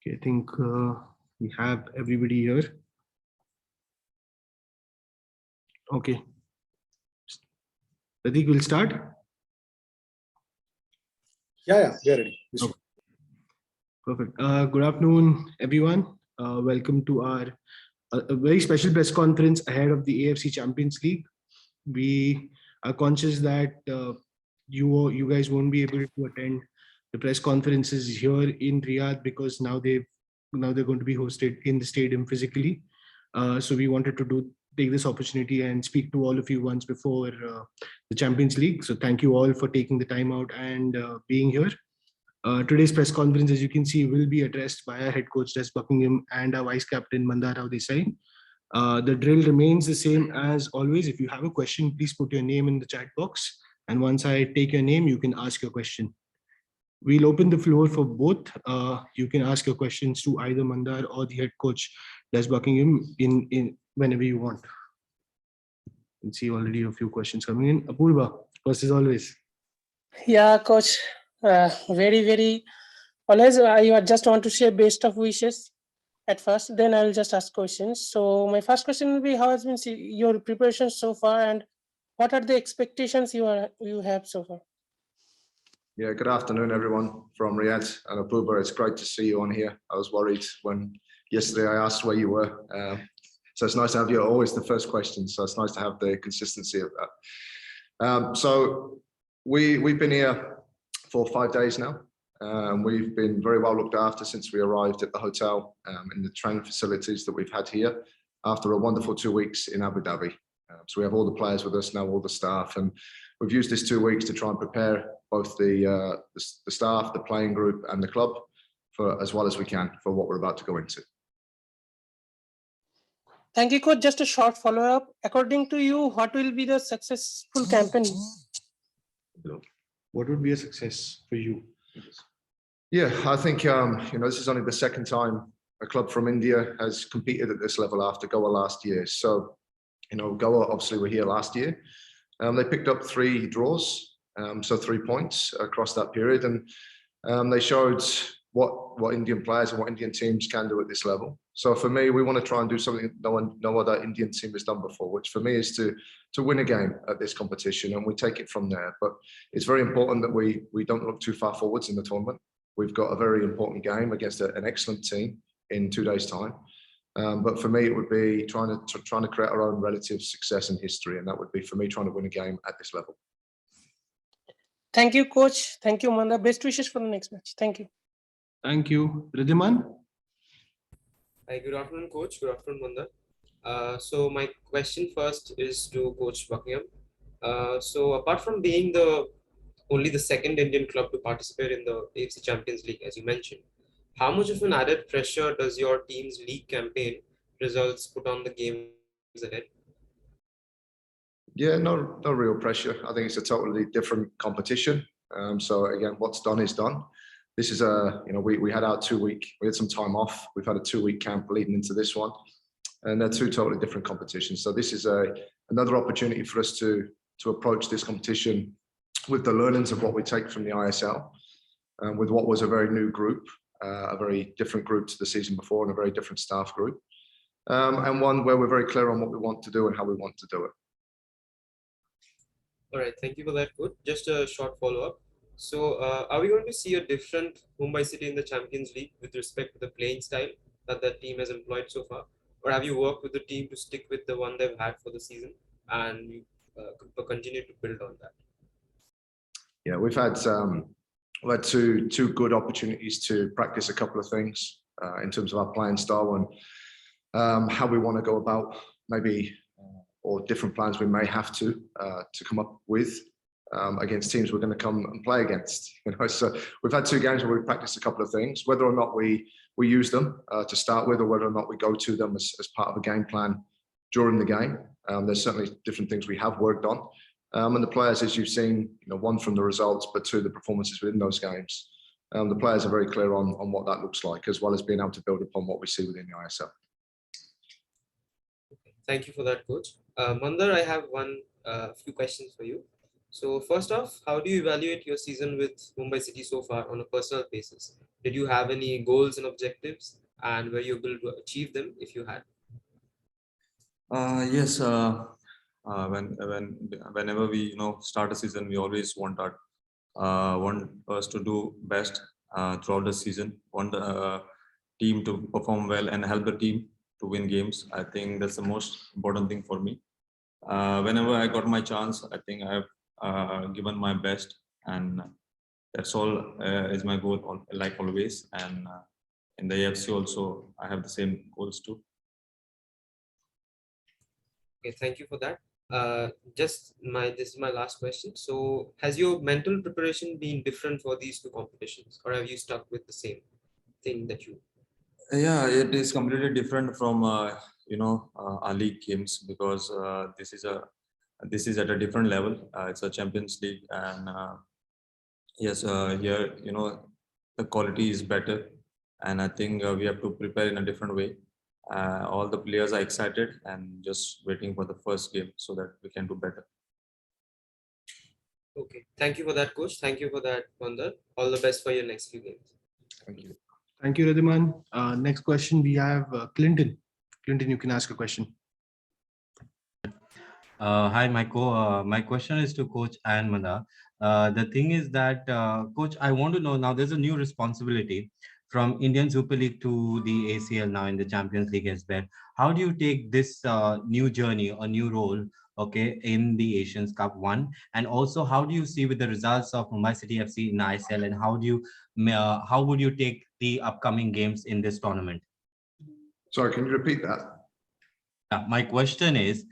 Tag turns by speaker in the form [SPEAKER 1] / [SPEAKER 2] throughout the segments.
[SPEAKER 1] Okay, I think we have everybody here. Okay. Pratik, will start?
[SPEAKER 2] Yeah, we are ready.
[SPEAKER 1] Okay. Perfect. Good afternoon, everyone. Welcome to our a very special press conference ahead of the AFC Champions League. We are conscious that you guys won't be able to attend the press conferences here in Riyadh because now they're going to be hosted in the stadium physically. So we wanted to take this opportunity and speak to all of you once before the Champions League. So thank you all for taking the time out and being here. Today's press conference, as you can see, will be addressed by our head coach Des Buckingham and our vice captain Mandar Dessai. The drill remains the same as always. If you have a question, please put your name in the chat box. And once I take your name, you can ask your question. We'll open the floor for both. You can ask your questions to either Mandar or the head coach Des Buckingham in whenever you want. You can see already a few questions coming in. Apurva, first as always.
[SPEAKER 3] Yeah, coach. Very always I just want to share best of wishes at first, then I'll just ask questions. So my first question will be, how has been your preparation so far, and what are the expectations you have so far?
[SPEAKER 4] Yeah, good afternoon, everyone from Riyadh. And Apurva, it's great to see you on here. I was worried when yesterday I asked where you were. So it's nice to have you always the first question. So it's nice to have the consistency of that. So we've been here for 5 days now. We've been very well looked after since we arrived at the hotel in the training facilities that we've had here after a wonderful 2 weeks in Abu Dhabi. So we have all the players with us now, all the staff, and we've used this 2 weeks to try and prepare both the staff, the playing group and the club for as well as we can for what we're about to go into.
[SPEAKER 3] Thank you, coach. Just a short follow-up. According to you, what will be the successful campaign?
[SPEAKER 1] What would be a success for you?
[SPEAKER 4] Yeah, I think this is only the second time a club from India has competed at this level after Goa last year. So, Goa obviously were here last year. They picked up 3 draws, so 3 points across that period, and they showed what Indian players and what Indian teams can do at this level. So for me, we want to try and do something no other Indian team has done before, which for me is to win a game at this competition, and we take it from there. But it's very important that we don't look too far forwards in the tournament. We've got a very important game against an excellent team in 2 days' time. But for me, it would be trying to create our own relative success in history, and that would be for me trying to win a game at this level.
[SPEAKER 3] Thank you, coach. Thank you, Mandar. Best wishes for the next match. Thank you.
[SPEAKER 1] Thank you. Ridhiman?
[SPEAKER 5] Hi, good afternoon, coach. Good afternoon, Mandar. So my question first is to Coach Buckingham. So apart from being only the second Indian club to participate in the AFC Champions League, as you mentioned, how much of an added pressure does your team's league campaign results put on the games ahead?
[SPEAKER 4] Yeah, no real pressure. I think it's a totally different competition. So again, what's done is done. This is we had our 2 week, we had some time off. We've had a 2 week camp leading into this one, and they're 2 totally different competitions. So this is another opportunity for us to approach this competition with the learnings of what we take from the ISL, with what was a very new group, a very different group to the season before, and a very different staff group, and one where we're very clear on what we want to do and how we want to do it.
[SPEAKER 5] All right, thank you for that, coach. Just a short follow-up. So are we going to see a different Mumbai City in the Champions League with respect to the playing style that team has employed so far? Or have you worked with the team to stick with the one they've had for the season and you continue to build on that?
[SPEAKER 4] Yeah, we've had two good opportunities to practice a couple of things in terms of our playing style and how we want to go about maybe or different plans we may have to come up with against teams we're going to come and play against. So we've had 2 games where we've practiced a couple of things, whether or not we use them to start with, or whether or not we go to them as part of a game plan during the game. There's certainly different things we have worked on. And the players, as you've seen, 1 from the results, but 2, the performances within those games. The players are very clear on what that looks like, as well as being able to build upon what we see within the ISL.
[SPEAKER 5] Thank you for that, coach. Mandar, I have few questions for you. So first off, how do you evaluate your season with Mumbai City so far on a personal basis? Did you have any goals and objectives, and were you able to achieve them if you had?
[SPEAKER 6] Yes. Whenever we start a season, we always want us to do best throughout the season. Want the team to perform well and help the team to win games. I think that's the most important thing for me. Whenever I got my chance, I think I've given my best, and that's all is my goal, like always. And in the AFC also, I have the same goals too.
[SPEAKER 5] Okay, thank you for that. This is my last question. So, has your mental preparation been different for these two competitions, or have you stuck with the same thing that you?
[SPEAKER 6] Yeah, it is completely different from our league games, because this is at a different level. It's a Champions League, and yes, here the quality is better, and I think we have to prepare in a different way. All the players are excited and just waiting for the first game so that we can do better.
[SPEAKER 5] Okay, thank you for that, coach. Thank you for that, Mandar. All the best for your next few games.
[SPEAKER 6] Thank you.
[SPEAKER 1] Thank you, Radiman. Next question, we have Clinton. Clinton, you can ask a question.
[SPEAKER 7] Hi, my question is to Coach and Mandar. The thing is that, Coach, I want to know now. There's a new responsibility from Indian Super League to the ACL now in the Champions League as well. How do you take this new journey, a new role, okay, in the Asians Cup one, and also how do you see with the results of Mumbai City FC in ISL, and how would you take the upcoming games in this tournament?
[SPEAKER 4] Sorry, can you repeat that?
[SPEAKER 7] My question is,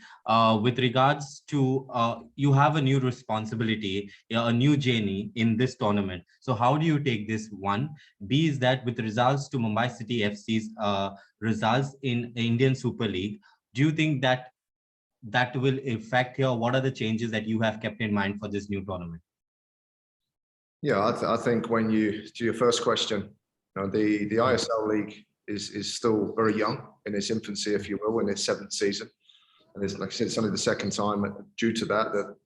[SPEAKER 7] with regards to you have a new responsibility, a new journey in this tournament. So how do you take this one? B is that with results to Mumbai City FC's results in Indian Super League, do you think that that will affect here? What are the changes that you have kept in mind for this new tournament?
[SPEAKER 4] Yeah, I think to your first question, the ISL league is still very young in its infancy, if you will, in its seventh season. And like I said, it's only the second time due to that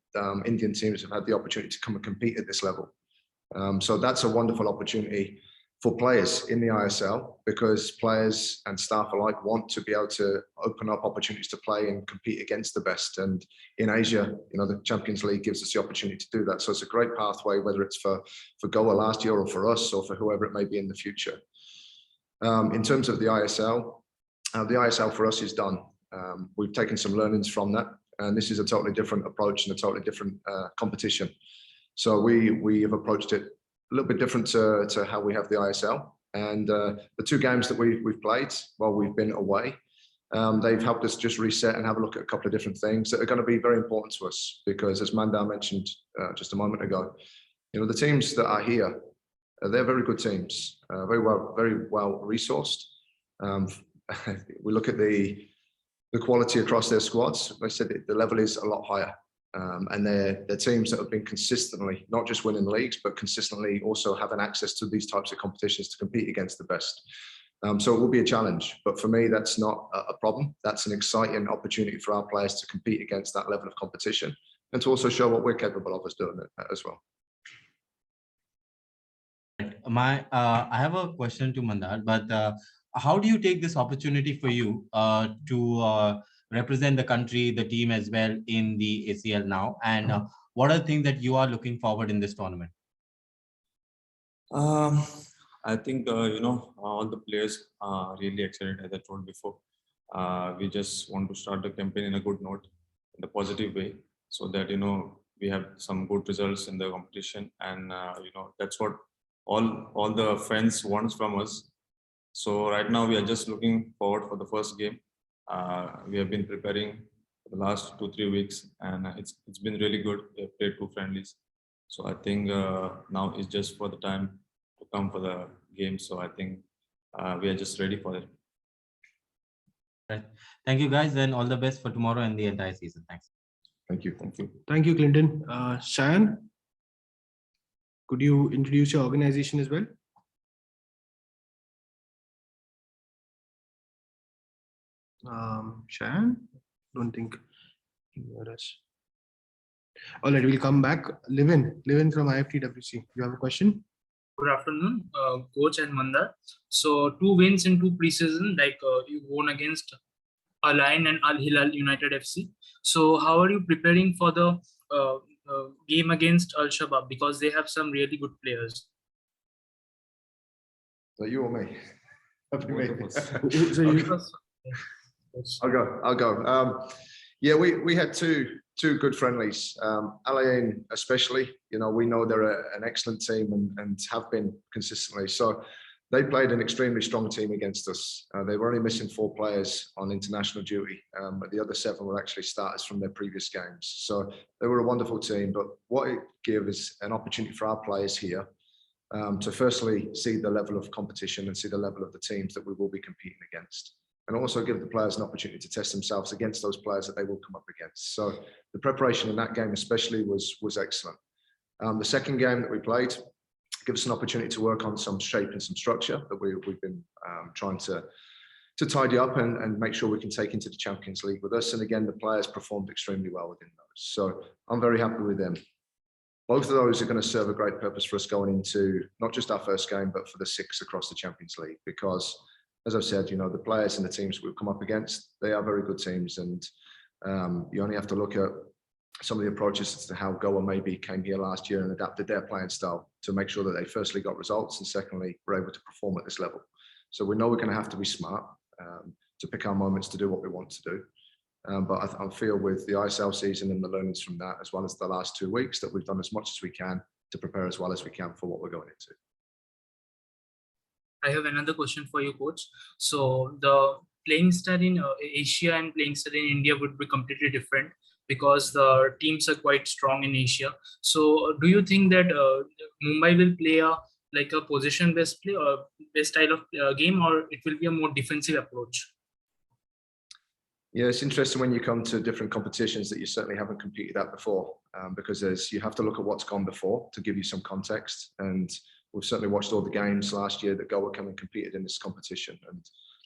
[SPEAKER 4] Indian teams have had the opportunity to come and compete at this level. So that's a wonderful opportunity for players in the ISL, because players and staff alike want to be able to open up opportunities to play and compete against the best. And in Asia, the Champions League gives us the opportunity to do that. So it's a great pathway, whether it's for Goa last year or for us or for whoever it may be in the future. In terms of the ISL for us is done. We've taken some learnings from that, and this is a totally different approach and a totally different competition. So we have approached it a little bit different to how we have the ISL. And the two games that we've played while we've been away, they've helped us just reset and have a look at a couple of different things that are going to be very important to us, because as Mandar mentioned just a moment ago, the teams that are here, they're very good teams, very well resourced. We look at the quality across their squads. Like I said, the level is a lot higher, and they're teams that have been consistently not just winning leagues, but consistently also having access to these types of competitions to compete against the best. So it will be a challenge, but for me, that's not a problem. That's an exciting opportunity for our players to compete against that level of competition and to also show what we're capable of as doing it as well.
[SPEAKER 7] I have a question to Mandar, but how do you take this opportunity for you to represent the country, the team as well in the ACL now? And what are the things that you are looking forward in this tournament?
[SPEAKER 6] I think all the players are really excited, as I told before. We just want to start the campaign in a good note, in a positive way, so that we have some good results in the competition, and that's what all the fans wants from us. So right now we are just looking forward for the first game. We have been preparing for the last 2-3 weeks, and it's been really good. We have played 2 friendlies, so I think now it's just for the time to come for the game. So I think we are just ready for it.
[SPEAKER 7] Right. Thank you, guys, and all the best for tomorrow and the entire season. Thanks.
[SPEAKER 4] Thank you.
[SPEAKER 1] Thank you, Clinton. Shayan, could you introduce your organization as well? Shayan, don't think you heard us. All right, we'll come back. Livin from IFTWC. You have a question?
[SPEAKER 8] Good afternoon, coach and Mandar. So 2 wins in 2 preseason, like you won against Al Ain and Al Hilal United FC. So how are you preparing for the game against Al Shabab, because they have some really good players?
[SPEAKER 4] So you or me?
[SPEAKER 6] Both of us.
[SPEAKER 1] So you,
[SPEAKER 4] I'll go. Yeah, we had two good friendlies. Al Ain especially, you know, we know they're an excellent team and have been consistently. So they played an extremely strong team against us. They were only missing 4 players on international duty, but the other 7 were actually starters from their previous games. So they were a wonderful team. But what it gave is an opportunity for our players here to firstly see the level of competition and see the level of the teams that we will be competing against, and also give the players an opportunity to test themselves against those players that they will come up against. So the preparation in that game especially was excellent. The second game that we played gave us an opportunity to work on some shape and some structure that we've been trying to tidy up and make sure we can take into the Champions League with us. And again, the players performed extremely well within those. So I'm very happy with them. Both of those are going to serve a great purpose for us going into not just our first game, but for the 6 across the Champions League, because as I've said, you know, the players and the teams we've come up against, they are very good teams. And you only have to look at some of the approaches as to how Goa maybe came here last year and adapted their playing style to make sure that they firstly got results and secondly were able to perform at this level. So we know we're going to have to be smart to pick our moments to do what we want to do. But I feel with the ISL season and the learnings from that, as well as the last 2 weeks, that we've done as much as we can to prepare as well as we can for what we're going into.
[SPEAKER 8] I have another question for you, coach. So the playing style in Asia and playing style in India would be completely different, because the teams are quite strong in Asia. So do you think that Mumbai will play like a possession-based play or based style of game, or it will be a more defensive approach?
[SPEAKER 4] Yeah, it's interesting when you come to different competitions that you certainly haven't competed at before, because you have to look at what's gone before to give you some context. And we've certainly watched all the games last year that Goa came and competed in this competition. And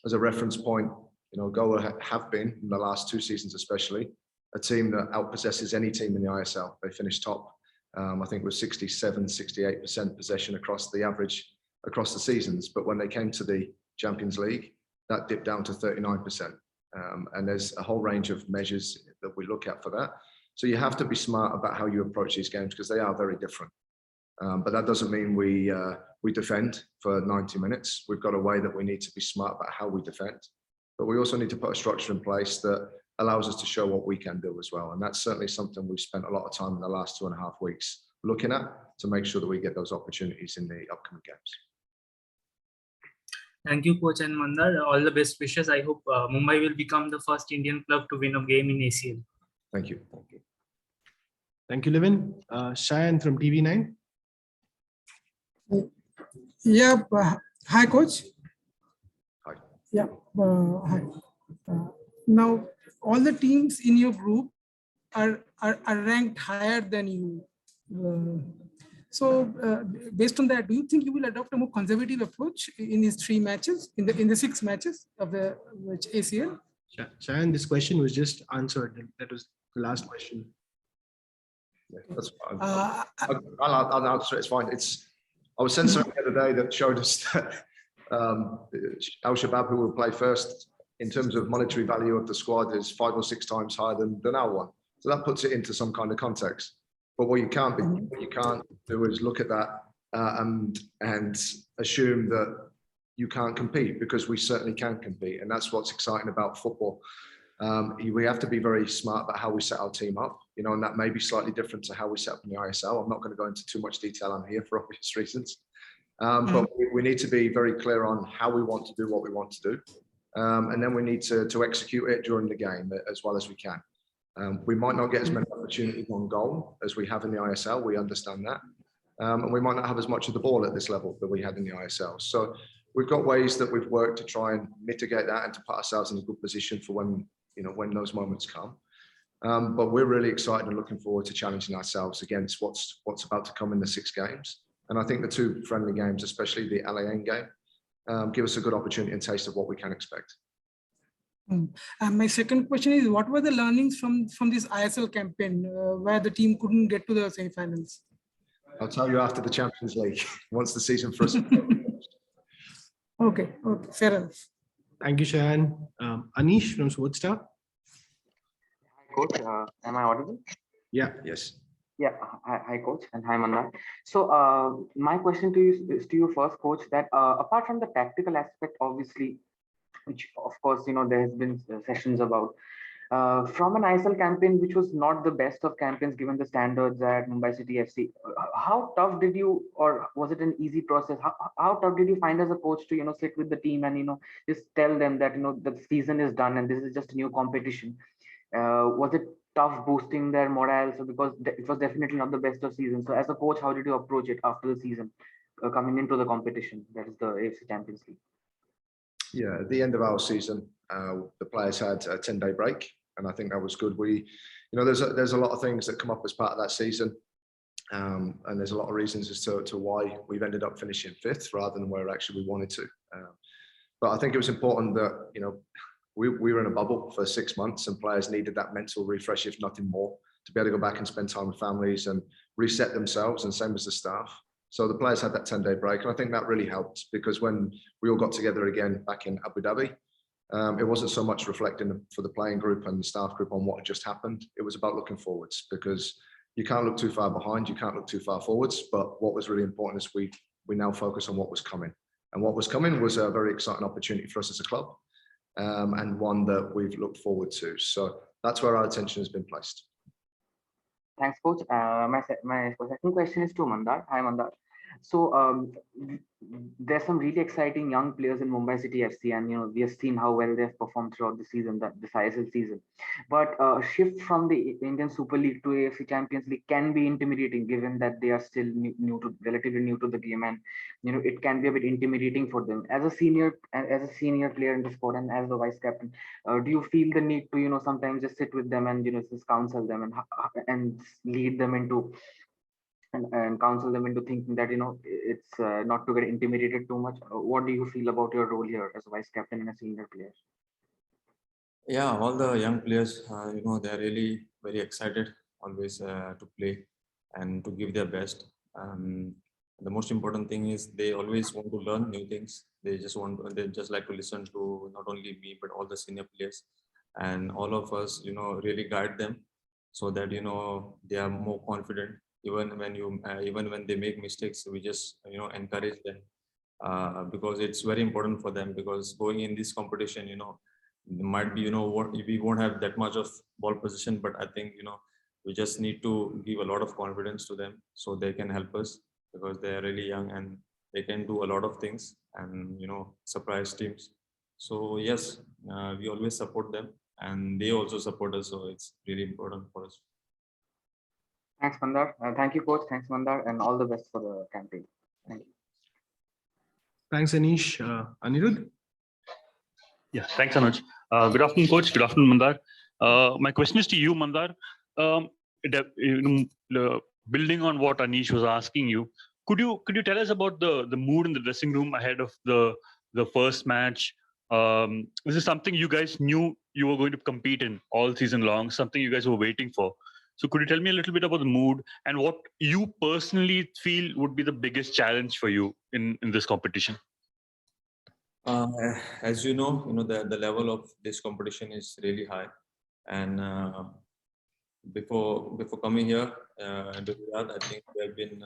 [SPEAKER 4] as a reference point, you know, Goa have been, in the last 2 seasons especially, a team that outpossesses any team in the ISL. They finished top, I think, with 67, 68% possession across the average across the seasons. But when they came to the Champions League, that dipped down to 39%. And there's a whole range of measures that we look at for that. So you have to be smart about how you approach these games, because they are very different. But that doesn't mean we defend for 90 minutes. We've got a way that we need to be smart about how we defend. But we also need to put a structure in place that allows us to show what we can do as well. And that's certainly something we've spent a lot of time in the last 2.5 weeks looking at to make sure that we get those opportunities in the upcoming games.
[SPEAKER 8] Thank you, coach and Mandar. All the best wishes. I hope Mumbai will become the first Indian club to win a game in ACL.
[SPEAKER 4] Thank you. Thank you.
[SPEAKER 1] thank you, Livin. Shayan from TV9.
[SPEAKER 9] Yeah, hi, coach.
[SPEAKER 4] Hi.
[SPEAKER 9] Yeah, hi. Now, all the teams in your group are ranked higher than you. So, based on that, do you think you will adopt a more conservative approach in these 3 matches, in the 6 matches of the ACL?
[SPEAKER 1] Shayan, this question was just answered. That was the last question.
[SPEAKER 4] Yeah, that's fine. I'll answer it. It's fine. I was sent something the other day that showed us that Al Shabab, who will play first in terms of monetary value of the squad, is 5 or 6 times higher than our one. So that puts it into some kind of context. But what you can't do is look at that and assume that you can't compete, because we certainly can compete. And that's what's exciting about football. We have to be very smart about how we set our team up, you know, and that may be slightly different to how we set up in the ISL. I'm not going to go into too much detail on here for obvious reasons. But we need to be very clear on how we want to do what we want to do. And then we need to execute it during the game as well as we can. We might not get as many opportunities on goal as we have in the ISL. We understand that. And we might not have as much of the ball at this level that we had in the ISL. So we've got ways that we've worked to try and mitigate that and to put ourselves in a good position for when those moments come. But we're really excited and looking forward to challenging ourselves against what's about to come in the 6 games. And I think the 2 friendly games, especially the LAN game, give us a good opportunity and taste of what we can expect.
[SPEAKER 9] And my second question is, what were the learnings from this ISL campaign where the team couldn't get to the semi-finals?
[SPEAKER 4] I'll tell you after the Champions League, once the season for us.
[SPEAKER 9] Okay, fair enough.
[SPEAKER 1] Thank you, Shahan. Anish from Sportstar.
[SPEAKER 10] Coach, am I audible?
[SPEAKER 1] Yeah.
[SPEAKER 4] Yes.
[SPEAKER 10] Yeah, hi Coach, and hi Mandar. So my question to you is to you first, Coach, that apart from the tactical aspect, obviously, which of course, there has been sessions about, from an ISL campaign, which was not the best of campaigns given the standards at Mumbai City FC, how tough did you, or was it an easy process? How tough did you find as a coach to, sit with the team and, just tell them that, the season is done and this is just a new competition? Was it tough boosting their morale? So because it was definitely not the best of season. So as a coach, how did you approach it after the season, coming into the competition, that is the AFC Champions League?
[SPEAKER 4] Yeah, at the end of our season, the players had a 10-day break, and I think that was good. There's a lot of things that come up as part of that season, and there's a lot of reasons as to why we've ended up finishing 5th rather than where actually we wanted to. But I think it was important that we were in a bubble for 6 months, and players needed that mental refresh, if nothing more, to be able to go back and spend time with families and reset themselves, and same as the staff. So the players had that 10-day break, and I think that really helped, because when we all got together again back in Abu Dhabi, it wasn't so much reflecting for the playing group and the staff group on what had just happened. It was about looking forwards, because you can't look too far behind, you can't look too far forwards. But what was really important is we now focus on what was coming, and what was coming was a very exciting opportunity for us as a club, and one that we've looked forward to. So that's where our attention has been placed.
[SPEAKER 10] Thanks, Coach. My second question is to Mandar. Hi, Mandar. So there's some really exciting young players in Mumbai City FC, and we have seen how well they've performed throughout the season, the ISL season. But a shift from the Indian Super League to AFC Champions League can be intimidating, given that they are still relatively new to the game, and it can be a bit intimidating for them. As a senior player in the squad and as the vice captain, do you feel the need to sometimes just sit with them and just counsel them and lead them into and counsel them into thinking that it's not to get intimidated too much? What do you feel about your role here as a vice captain and a senior player?
[SPEAKER 6] Yeah, all the young players, they're really very excited always to play and to give their best. The most important thing is they always want to learn new things. They just like to listen to not only me but all the senior players, and all of us, really guide them so that they are more confident. Even when they make mistakes, we just encourage them, because it's very important for them, because going in this competition, might be we won't have that much of ball position, but I think we just need to give a lot of confidence to them so they can help us, because they are really young and they can do a lot of things and surprise teams. So yes, we always support them and they also support us, so it's really important for us.
[SPEAKER 10] Thanks, Mandar. Thank you, Coach. Thanks, Mandar, and all the best for the campaign. Thank you.
[SPEAKER 1] Thanks, Anish. Anirudh?
[SPEAKER 11] Yeah, thanks, Anuj. Good afternoon, Coach. Good afternoon, Mandar. My question is to you, Mandar. Building on what Anish was asking you, could you tell us about the mood in the dressing room ahead of the first match? This is something you guys knew you were going to compete in all season long, something you guys were waiting for. So could you tell me a little bit about the mood and what you personally feel would be the biggest challenge for you in this competition?
[SPEAKER 6] As you know, the level of this competition is really high, and before coming here, I think we have been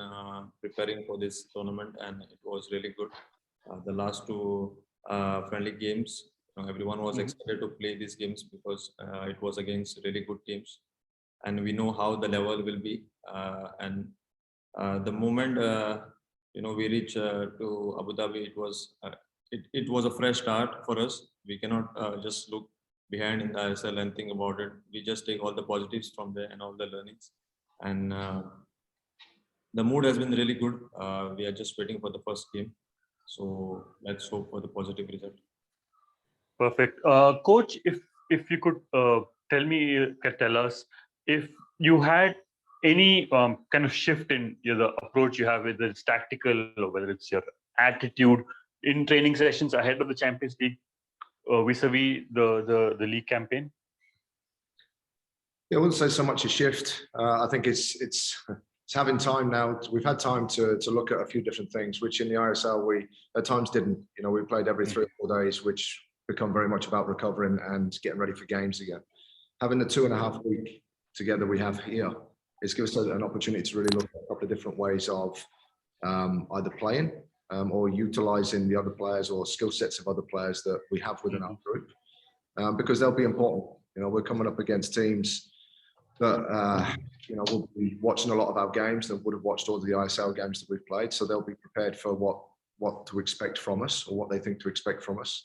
[SPEAKER 6] preparing for this tournament, and it was really good. The last two friendly games, everyone was excited to play these games because it was against really good teams, and we know how the level will be. And the moment we reach to Abu Dhabi, it was a fresh start for us. We cannot just look behind in the ISL and think about it. We just take all the positives from there and all the learnings. And the mood has been really good. We are just waiting for the first game. So let's hope for the positive result.
[SPEAKER 11] Perfect. Coach, if you could tell us if you had any kind of shift in the approach you have, whether it's tactical or whether it's your attitude in training sessions ahead of the Champions League, vis-a-vis the league campaign?
[SPEAKER 4] Yeah, I wouldn't say so much a shift. I think it's having time now. We've had time to look at a few different things, which in the ISL we at times didn't. You know, we played every 3 or 4 days, which become very much about recovering and getting ready for games again. Having the 2.5 week together we have here is gives us an opportunity to really look at a couple of different ways of either playing or utilizing the other players or skill sets of other players that we have within our group, because they'll be important. You know, we're coming up against teams that you know will be watching a lot of our games that would have watched all of the ISL games that we've played, so they'll be prepared for what to expect from us or what they think to expect from us.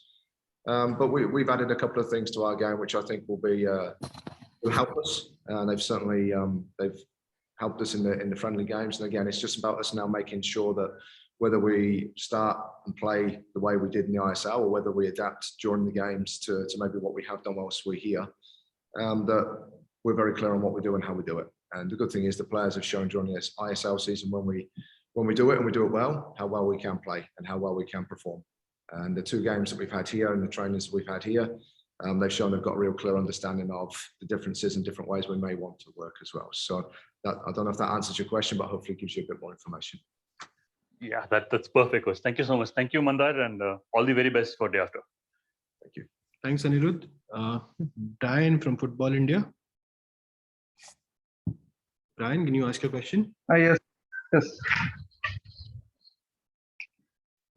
[SPEAKER 4] But we've added a couple of things to our game which I think will help us, and they've certainly they've helped us in the friendly games. And again, it's just about us now making sure that whether we start and play the way we did in the ISL or whether we adapt during the games to maybe what we have done whilst we're here, that we're very clear on what we do and how we do it. And the good thing is the players have shown during this ISL season when we do it and we do it well, how well we can play and how well we can perform. And the 2 games that we've had here and the trainings that we've had here, they've shown they've got a real clear understanding of the differences and different ways we may want to work as well. So I don't know if that answers your question, but hopefully it gives you a bit more information.
[SPEAKER 11] Yeah, that's perfect, coach. Thank you so much. Thank you, Mandar, and all the very best for day after.
[SPEAKER 4] Thank you.
[SPEAKER 1] Thanks, Anirudh. Brian from Football India. Brian, can you ask your question?
[SPEAKER 12] Yes.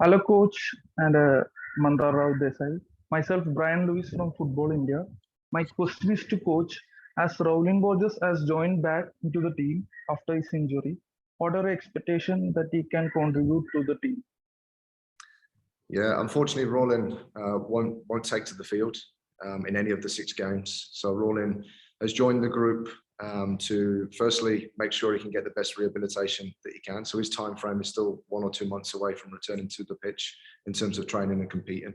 [SPEAKER 12] Hello, coach and Mandar Rao Dessai. Myself, Brian Lewis from Football India. My question is to coach. As Rowling Borges has joined back into the team after his injury, what are the expectations that he can contribute to the team?
[SPEAKER 4] Yeah, unfortunately, Roland won't take to the field in any of the 6 games. So Roland has joined the group to firstly make sure he can get the best rehabilitation that he can. So his time frame is still 1 or 2 months away from returning to the pitch in terms of training and competing.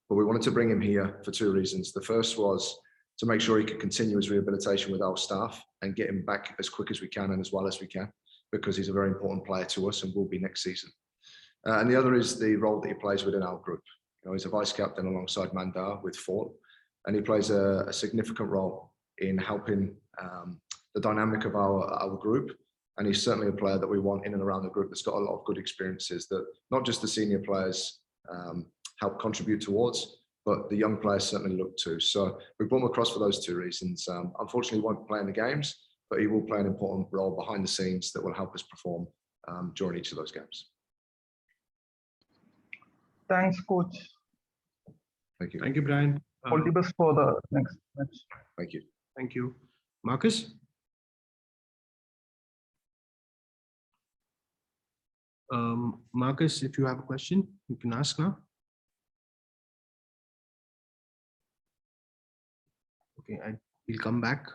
[SPEAKER 4] But we wanted to bring him here for 2 reasons. The first was to make sure he could continue his rehabilitation with our staff and get him back as quick as we can and as well as we can, because he's a very important player to us and will be next season. And the other is the role that he plays within our group. You know, he's a vice captain alongside Mandar with Fort, and he plays a significant role in helping the dynamic of our group. And he's certainly a player that we want in and around the group that's got a lot of good experiences that not just the senior players help contribute towards, but the young players certainly look to. So we brought him across for those 2 reasons. Unfortunately, he won't play in the games, but he will play an important role behind the scenes that will help us perform during each of those games.
[SPEAKER 12] Thanks, coach.
[SPEAKER 4] Thank you.
[SPEAKER 1] Thank you, Brian.
[SPEAKER 12] All the best for the next match.
[SPEAKER 4] Thank you.
[SPEAKER 1] Thank you. Marcus? Marcus, if you have a question, you can ask now. Okay, we'll come back.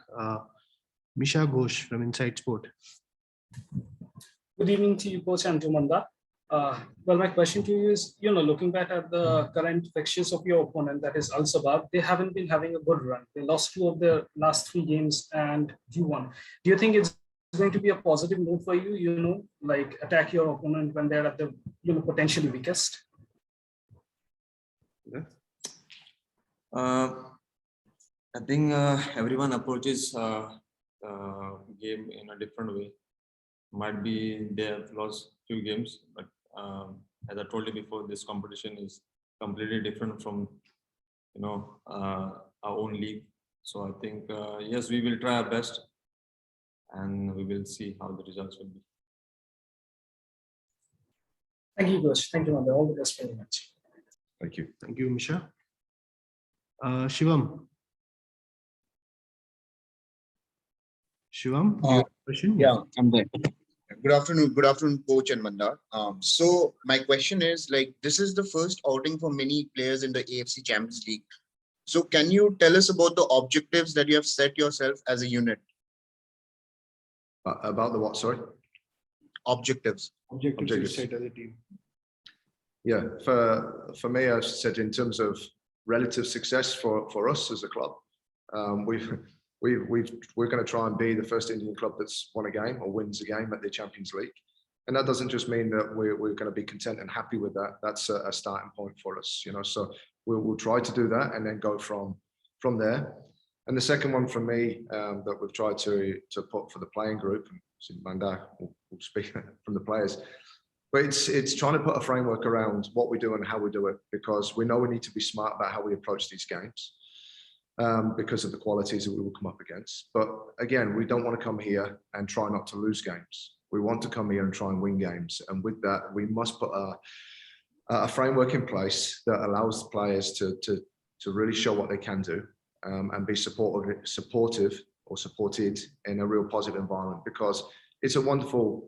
[SPEAKER 1] Misha Ghosh from Inside Sport.
[SPEAKER 13] Good evening to you, Coach, and to Mandar. Well, my question to you is, looking back at the current fixtures of your opponent, that is Al Sabab, they haven't been having a good run. They lost 2 of their last 3 games and you won. Do you think it's going to be a positive move for you, like attack your opponent when they're at the, potentially weakest?
[SPEAKER 6] Yeah. I think everyone approaches game in a different way. Might be they have lost few games, but as I told you before, this competition is completely different from our own league. So I think yes, we will try our best, and we will see how the results will be.
[SPEAKER 13] Thank you, Coach. Thank you, Mandar. All the best very much.
[SPEAKER 4] Thank you.
[SPEAKER 1] Thank you, Misha. Shivam. Shivam, question?
[SPEAKER 14] Yeah, I'm there. Good afternoon, Coach and Mandar. So my question is, this is the first outing for many players in the AFC Champions League. So can you tell us about the objectives that you have set yourself as a unit?
[SPEAKER 4] About the what, sorry?
[SPEAKER 14] Objectives.
[SPEAKER 1] Objectives set as a team.
[SPEAKER 4] Yeah, for me, as I said, in terms of relative success for us as a club, we're going to try and be the first Indian club that's won a game or wins a game at the Champions League. And that doesn't just mean that we're going to be content and happy with that. That's a starting point for us, so we'll try to do that and then go from there. And the second one for me that we've tried to put for the playing group, and Mandar will speak from the players, but it's trying to put a framework around what we do and how we do it, because we know we need to be smart about how we approach these games because of the qualities that we will come up against. But again, we don't want to come here and try not to lose games. We want to come here and try and win games. And with that, we must put a framework in place that allows the players to really show what they can do and be supportive or supported in a real positive environment, because it's a wonderful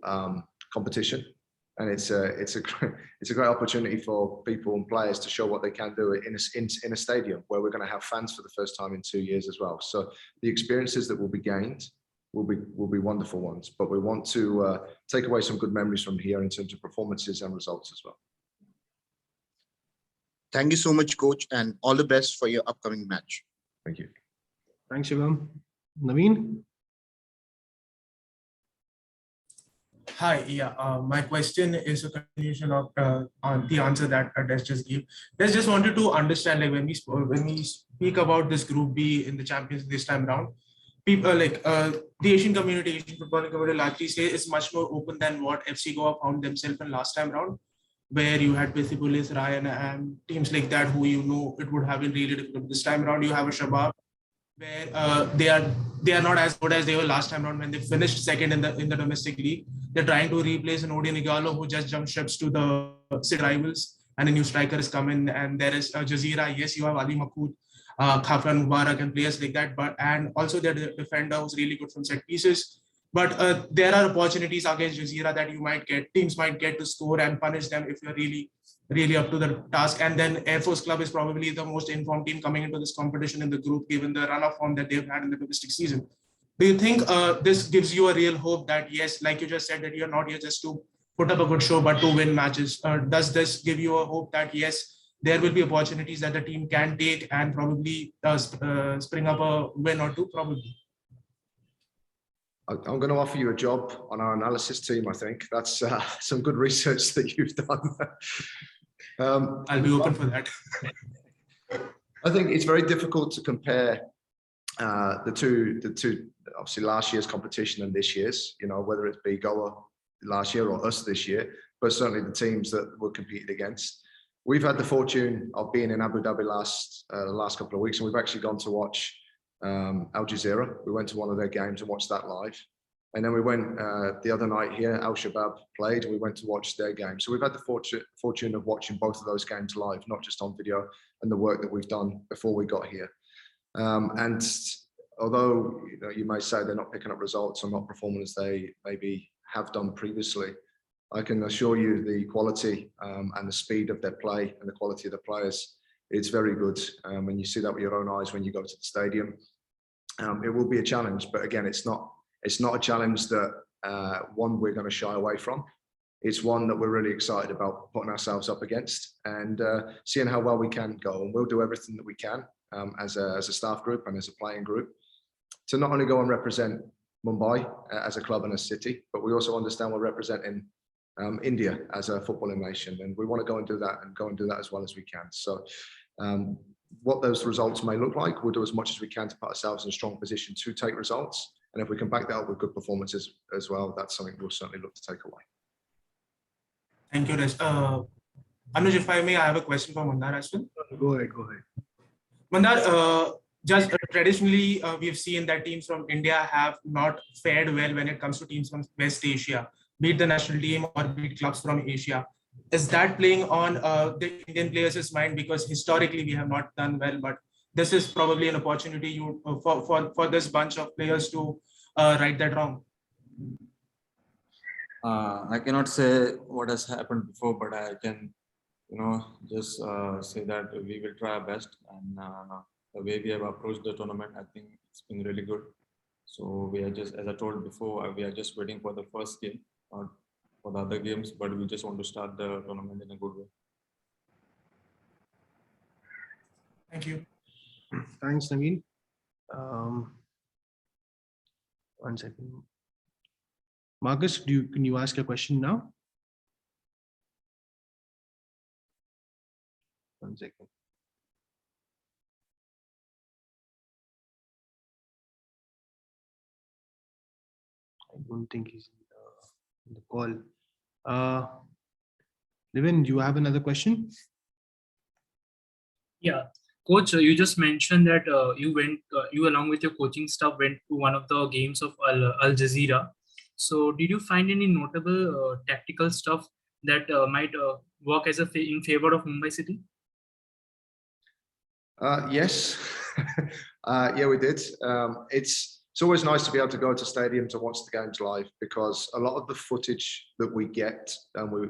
[SPEAKER 4] competition. And it's a great opportunity for people and players to show what they can do in a stadium where we're going to have fans for the first time in 2 years as well. So the experiences that will be gained will be wonderful ones. But we want to take away some good memories from here in terms of performances and results as well.
[SPEAKER 14] Thank you so much, coach, and all the best for your upcoming match.
[SPEAKER 4] Thank you.
[SPEAKER 1] Thanks, Shivam. Naveen?
[SPEAKER 15] Hi, yeah. My question is a continuation of on the answer that Des just gave. Des just wanted to understand, like when we speak about this Group B in the Champions this time around, people like the Asian community, Asian footballing community, largely say is much more open than what FC Goa found themselves in last time around, where you had Persepolis, Ryan, and teams like that who it would have been really difficult. This time around, you have a Shabab, where they are not as good as they were last time around when they finished second in the domestic league. They're trying to replace an Odi Nigalo who just jumped ships to the city rivals, and a new striker has come in, and there is Jazeera. Yes, you have Ali Makoud, Khafran Mubarak, and players like that, and also their defender who's really good from set pieces. But there are opportunities against Jazeera that teams might get to score and punish them if you're really up to the task. And then Air Force Club is probably the most informed team coming into this competition in the group, given the run of form that they've had in the domestic season. Do you think this gives you a real hope that, yes, like you just said, that you're not here just to put up a good show, but to win matches? Does this give you a hope that, yes, there will be opportunities that the team can take and probably spring up a win or two, probably?
[SPEAKER 4] I'm going to offer you a job on our analysis team. I think that's some good research that you've done.
[SPEAKER 15] I'll be open for that.
[SPEAKER 4] I think it's very difficult to compare the two, obviously last year's competition and this year's, whether it be Goa last year or us this year, but certainly the teams that we're competing against. We've had the fortune of being in Abu Dhabi the last couple of weeks, and we've actually gone to watch Al Jazeera. We went to one of their games and watched that live. And then we went the other night here, Al Shabab played, and we went to watch their game. So we've had the fortune of watching both of those games live, not just on video, and the work that we've done before we got here. And although you may say they're not picking up results or not performing as they maybe have done previously, I can assure you the quality and the speed of their play and the quality of the players, it's very good. And you see that with your own eyes when you go to the stadium. It will be a challenge, but again, it's not a challenge that one we're going to shy away from. It's one that we're really excited about putting ourselves up against and seeing how well we can go. And we'll do everything that we can as a staff group and as a playing group to not only go and represent Mumbai as a club and a city, but we also understand we're representing India as a footballing nation, and we want to go and do that as well as we can. So what those results may look like, we'll do as much as we can to put ourselves in a strong position to take results. And if we can back that up with good performances as well, that's something we'll certainly look to take away.
[SPEAKER 15] Thank you, Des. Anuj, if I may, I have a question for Mandar as well.
[SPEAKER 1] Go ahead.
[SPEAKER 15] Mandar, just traditionally, we've seen that teams from India have not fared well when it comes to teams from West Asia, be it the national team or be it clubs from Asia. Is that playing on the Indian players' mind? Because historically we have not done well, but this is probably an opportunity for this bunch of players to right that wrong.
[SPEAKER 6] I cannot say what has happened before, but I can, just say that we will try our best. And the way we have approached the tournament, I think it's been really good. So we are just, as I told before, we are just waiting for the first game, not for the other games, but we just want to start the tournament in a good way.
[SPEAKER 15] Thank you.
[SPEAKER 1] Thanks, Naveen. 1 second. Marcus, can you ask a question now? 1 second. I don't think he's in the call. Levin, do you have another question?
[SPEAKER 8] Yeah, coach, you just mentioned that you along with your coaching staff went to one of the games of Al Jazeera. So did you find any notable tactical stuff that might work as in favor of Mumbai City?
[SPEAKER 4] Yes, yeah, we did. It's always nice to be able to go to stadiums and watch the games live, because a lot of the footage that we get, and we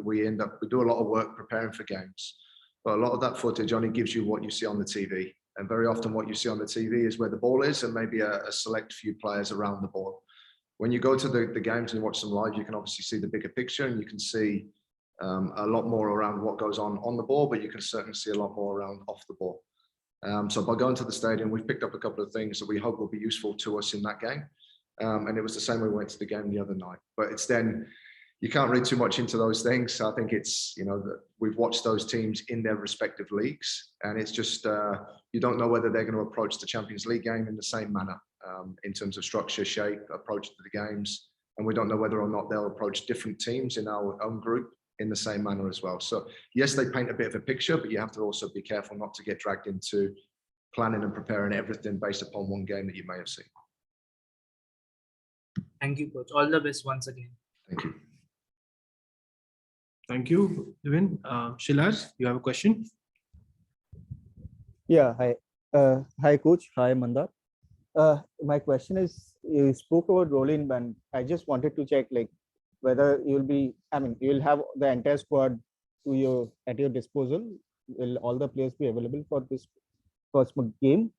[SPEAKER 4] do a lot of work preparing for games, but a lot of that footage only gives you what you see on the TV. And very often what you see on the TV is where the ball is and maybe a select few players around the ball. When you go to the games and watch them live, you can obviously see the bigger picture, and you can see a lot more around what goes on the ball, but you can certainly see a lot more around off the ball. So by going to the stadium, we've picked up a couple of things that we hope will be useful to us in that game. And it was the same when we went to the game the other night. But it's then, you can't read too much into those things. So I think it's, that we've watched those teams in their respective leagues, and it's just, you don't know whether they're going to approach the Champions League game in the same manner, in terms of structure, shape, approach to the games. And we don't know whether or not they'll approach different teams in our own group in the same manner as well. So yes, they paint a bit of a picture, but you have to also be careful not to get dragged into planning and preparing everything based upon one game that you may have seen.
[SPEAKER 8] Thank you, coach. All the best once again.
[SPEAKER 4] Thank you.
[SPEAKER 1] Thank you, Devin. Shilaz, you have a question?
[SPEAKER 16] Yeah, hi. Hi, coach. Hi, Mandar. My question is, you spoke about rolling, and I just wanted to check, whether you'll have the entire squad at your disposal. Will all the players be available for this first game?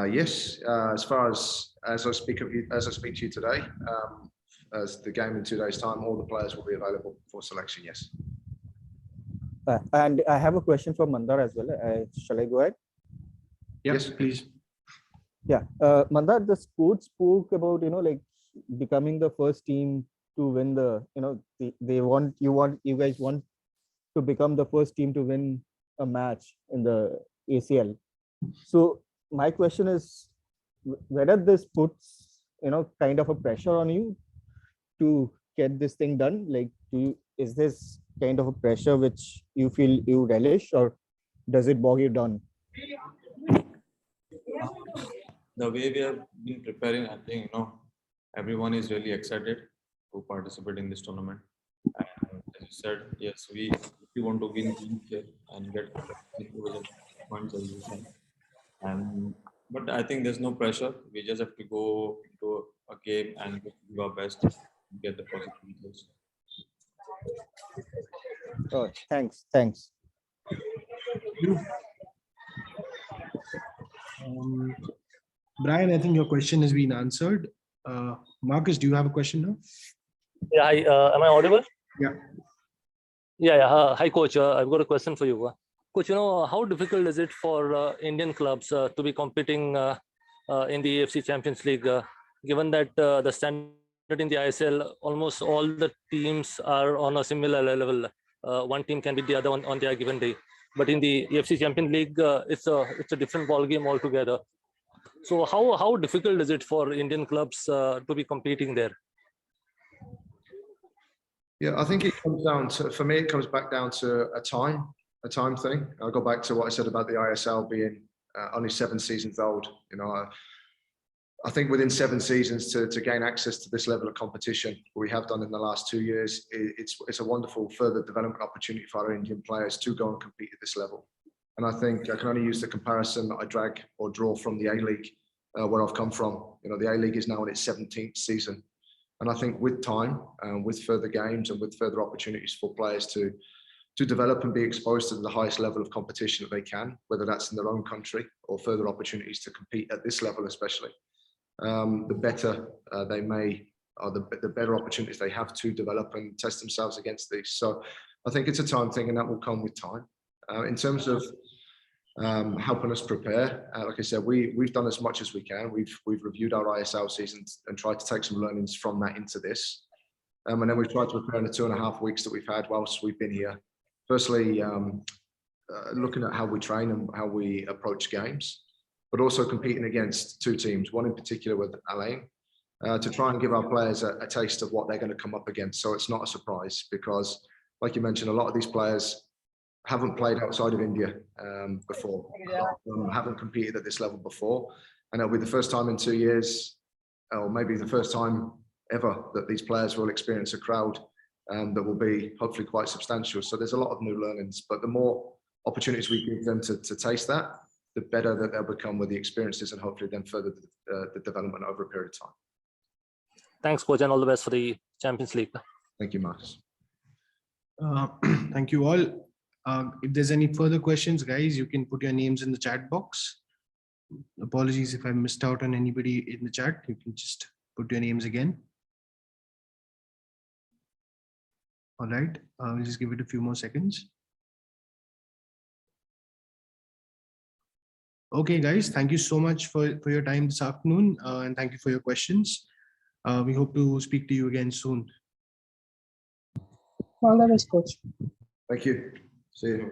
[SPEAKER 4] Yes, as far as I speak to you today, as the game in 2 days' time, all the players will be available for selection. Yes.
[SPEAKER 16] And I have a question for Mandar as well. Shall I go ahead?
[SPEAKER 1] Yes, please.
[SPEAKER 16] Yeah, Mandar, the coach spoke about becoming the first team to win you guys want to become the first team to win a match in the ACL. So my question is, whether this puts kind of a pressure on you to get this thing done? Is this kind of a pressure which you feel you relish, or does it bog you down?
[SPEAKER 6] The way we have been preparing, I think everyone is really excited to participate in this tournament. And as you said, yes, we want to win here and get points as you said. But I think there's no pressure. We just have to go to a game and do our best to get the positive results.
[SPEAKER 16] Oh, thanks.
[SPEAKER 1] Brian, I think your question has been answered. Marcus, do you have a question now?
[SPEAKER 17] Yeah, am I audible?
[SPEAKER 1] Yeah.
[SPEAKER 17] Yeah. Hi, coach. I've got a question for you. Coach, how difficult is it for Indian clubs to be competing in the AFC Champions League, given that the standard in the ISL, almost all the teams are on a similar level. One team can beat the other on their given day. But in the AFC Champions League, it's a different ball game altogether. So how difficult is it for Indian clubs to be competing there?
[SPEAKER 4] Yeah, I think it comes down to, for me, it comes back down to a time thing. I'll go back to what I said about the ISL being only 7 seasons old. I think within 7 seasons to gain access to this level of competition we have done in the last 2 years, it's a wonderful further development opportunity for our Indian players to go and compete at this level. And I think I can only use the comparison that I drag or draw from the A-League, where I've come from. The A-League is now in its 17th season. And I think with time and with further games and with further opportunities for players to develop and be exposed to the highest level of competition that they can, whether that's in their own country or further opportunities to compete at this level especially, the better they may, or the better opportunities they have to develop and test themselves against these. So I think it's a time thing, and that will come with time. In terms of helping us prepare. Like I said, we've done as much as we can. We've reviewed our ISL season and tried to take some learnings from that into this. And then we've tried to prepare in the 2.5 weeks that we've had whilst we've been here. Firstly, looking at how we train and how we approach games, but also competing against two teams, one in particular with Alain, to try and give our players a taste of what they're going to come up against. So it's not a surprise because, like you mentioned, a lot of these players haven't played outside of India before, haven't competed at this level before. And it'll be the first time in 2 years, or maybe the first time ever, that these players will experience a crowd that will be hopefully quite substantial. So there's a lot of new learnings, but the more opportunities we give them to taste that, the better that they'll become with the experiences and hopefully then further the development over a period of time.
[SPEAKER 17] Thanks, coach, and all the best for the Champions League.
[SPEAKER 4] Thank you, Marcus.
[SPEAKER 1] Thank you all. If there's any further questions, guys, you can put your names in the chat box. Apologies if I missed out on anybody in the chat. You can just put your names again. All right, we'll just give it a few more seconds. Okay, guys, thank you so much for your time this afternoon, and thank you for your questions. We hope to speak to you again soon.
[SPEAKER 3] All the best, coach.
[SPEAKER 4] Thank you. See you.